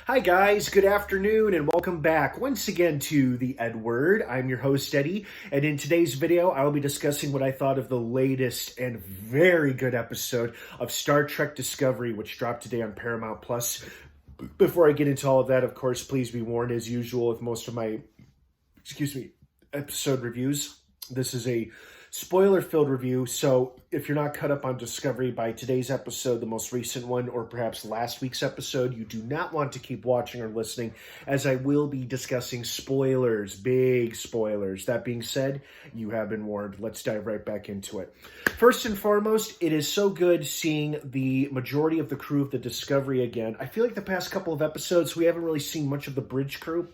Hi guys, good afternoon and welcome back once again to the EdWord. I'm your host Eddie, and in today's video I will be discussing what I thought of the latest and very good episode of Star Trek Discovery, which dropped today on Paramount Plus. Before I get into all of that, of course, please be warned, as usual with most of my, episode reviews, this is a spoiler-filled review, so if you're not caught up on Discovery by today's episode, the most recent one, or perhaps last week's episode, you do not want to keep watching or listening, as I will be discussing spoilers, big spoilers. That being said, you have been warned. Let's dive right back into it. First and foremost, it is so good seeing the majority of the crew of the Discovery again. I feel like the past couple of episodes, we haven't really seen much of the bridge crew.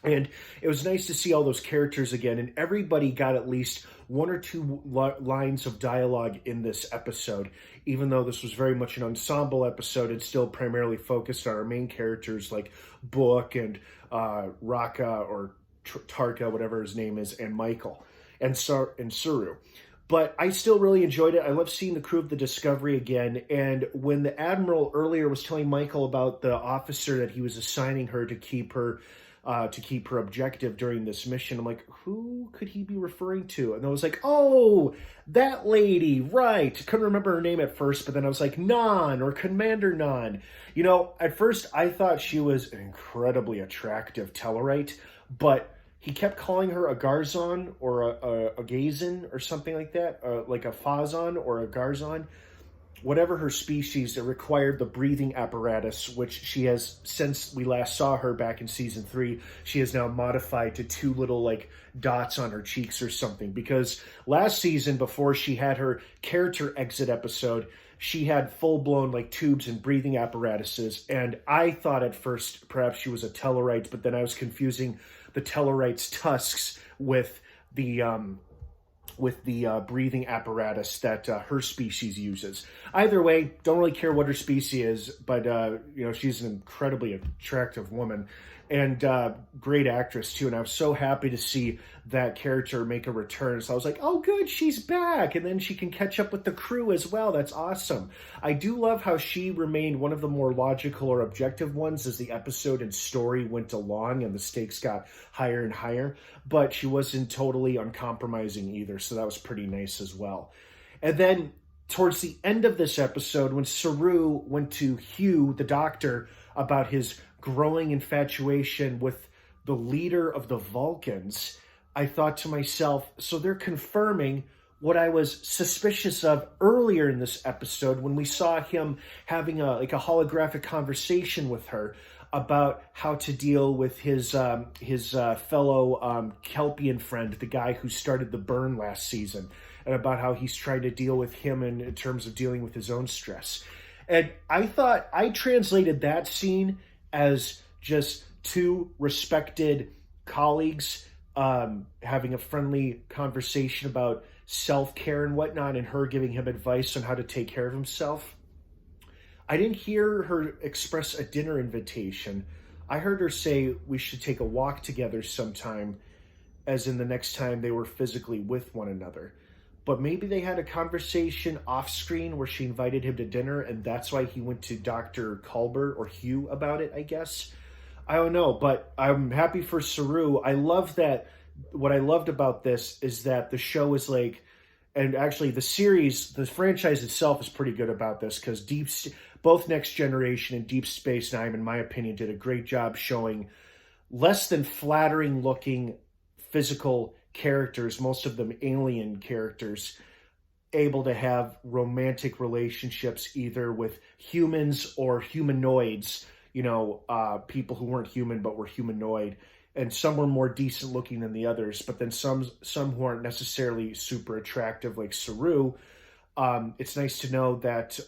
And it was nice to see all those characters again, and everybody got at least one or two lines of dialogue in this episode. Even though this was very much an ensemble episode, it still primarily focused on our main characters like Book and Raka or Tarka, whatever his name is, and Michael and Suru. But I still really enjoyed it. I love seeing the crew of the Discovery again. And when the Admiral earlier was telling Michael about the officer that he was assigning her to keep her objective during this mission, I'm like, who could he be referring to? And I was like, oh, that lady, right. Couldn't remember her name at first, but then I was like, Nan, or Commander Nan. You know, at first I thought she was an incredibly attractive Tellarite, but he kept calling her a Garzon or a Gazon or something like that, like a Fazon or a Garzon. Whatever her species, it required the breathing apparatus, which she has, since we last saw her back in season 3, she has now modified to 2 little like dots on her cheeks or something. Because last season, before she had her character exit episode, she had full-blown like tubes and breathing apparatuses. And I thought at first perhaps she was a Tellarite, but then I was confusing the Tellarite's tusks with the breathing apparatus that her species uses. Either way, don't really care what her species is, but she's an incredibly attractive woman and great actress too. And I was so happy to see that character make a return. So I was like, oh good, she's back. And then she can catch up with the crew as well. That's awesome. I do love how she remained one of the more logical or objective ones as the episode and story went along and the stakes got higher and higher, but she wasn't totally uncompromising either. So that was pretty nice as well. And then towards the end of this episode, when Saru went to Hugh, the doctor, about his growing infatuation with the leader of the Vulcans, I thought to myself, so they're confirming what I was suspicious of earlier in this episode when we saw him having a holographic conversation with her about how to deal with his fellow Kelpian friend, the guy who started the burn last season, and about how he's trying to deal with him in terms of dealing with his own stress. And I thought I translated that scene as just 2 respected colleagues having a friendly conversation about self-care and whatnot, and her giving him advice on how to take care of himself. I didn't hear her express a dinner invitation. I heard her say we should take a walk together sometime, as in the next time they were physically with one another. But maybe they had a conversation off screen where she invited him to dinner, and that's why he went to Dr. Culber or Hugh about it, I guess. I don't know, but I'm happy for Saru. I love that. What I loved about this is that the show is like, and actually the series, the franchise itself is pretty good about this, because both Next Generation and Deep Space Nine, in my opinion, did a great job showing less than flattering looking physical characters, most of them alien characters, able to have romantic relationships either with humans or humanoids, people who weren't human but were humanoid. And some were more decent looking than the others, but then some who aren't necessarily super attractive, like Saru. It's nice to know that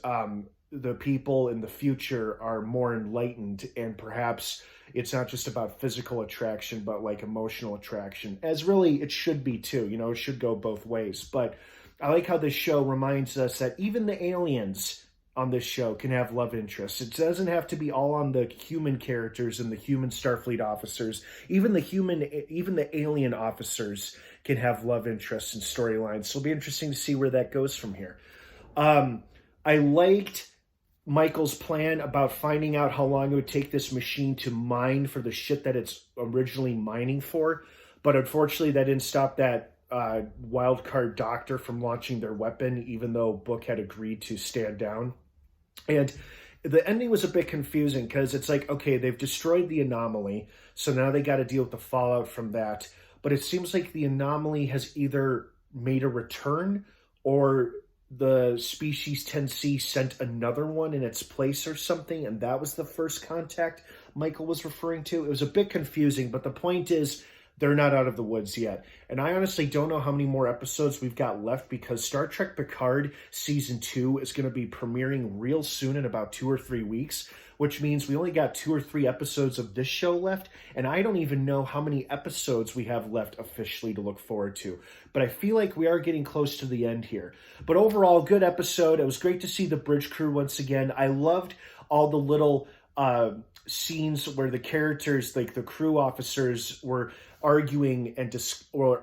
the people in the future are more enlightened, and perhaps it's not just about physical attraction, but like emotional attraction, as really it should be too. It should go both ways. But I like how this show reminds us that even the aliens on this show can have love interests. It doesn't have to be all on the human characters and the human Starfleet officers. Even the alien officers can have love interests and storylines. So it'll be interesting to see where that goes from here. I liked Michael's plan about finding out how long it would take this machine to mine for the shit that it's originally mining for. But unfortunately, that didn't stop that wild card doctor from launching their weapon, even though Book had agreed to stand down. And the ending was a bit confusing because it's like, okay, they've destroyed the anomaly, so now they got to deal with the fallout from that. But it seems like the anomaly has either made a return or the species 10C sent another one in its place or something, and that was the first contact Michael was referring to. It was a bit confusing, but the point is they're not out of the woods yet. And I honestly don't know how many more episodes we've got left because Star Trek Picard Season 2 is going to be premiering real soon in about 2 or 3 weeks, which means we only got 2 or 3 episodes of this show left, and I don't even know how many episodes we have left officially to look forward to. But I feel like we are getting close to the end here. But overall, good episode. It was great to see the bridge crew once again. I loved all the little scenes where the characters, like the crew officers, were arguing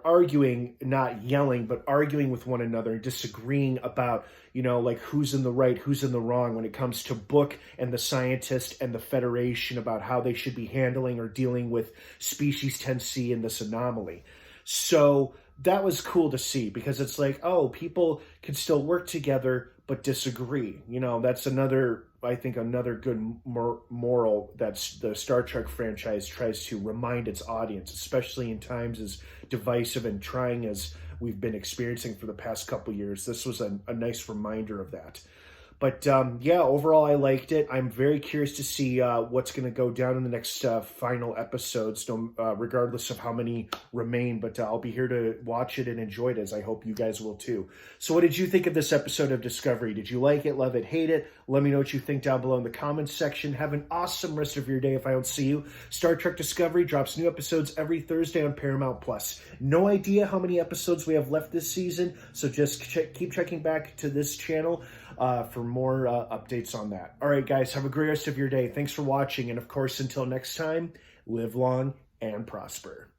arguing, not yelling, but arguing with one another, disagreeing about, like who's in the right, who's in the wrong when it comes to Book and the scientist and the Federation about how they should be handling or dealing with species 10C and this anomaly. So that was cool to see because it's like, oh, people can still work together but disagree. That's another good moral that the Star Trek franchise tries to remind its audience, especially in times as divisive and trying as we've been experiencing for the past couple years. This was a nice reminder of that. But overall, I liked it. I'm very curious to see what's going to go down in the next final episodes, regardless of how many remain. But I'll be here to watch it and enjoy it, as I hope you guys will too. So what did you think of this episode of Discovery? Did you like it, love it, hate it? Let me know what you think down below in the comments section. Have an awesome rest of your day if I don't see you. Star Trek Discovery drops new episodes every Thursday on Paramount Plus. No idea how many episodes we have left this season, so just keep checking back to this channel for more updates on that. All right, guys, have a great rest of your day. Thanks for watching, and of course, until next time, live long and prosper.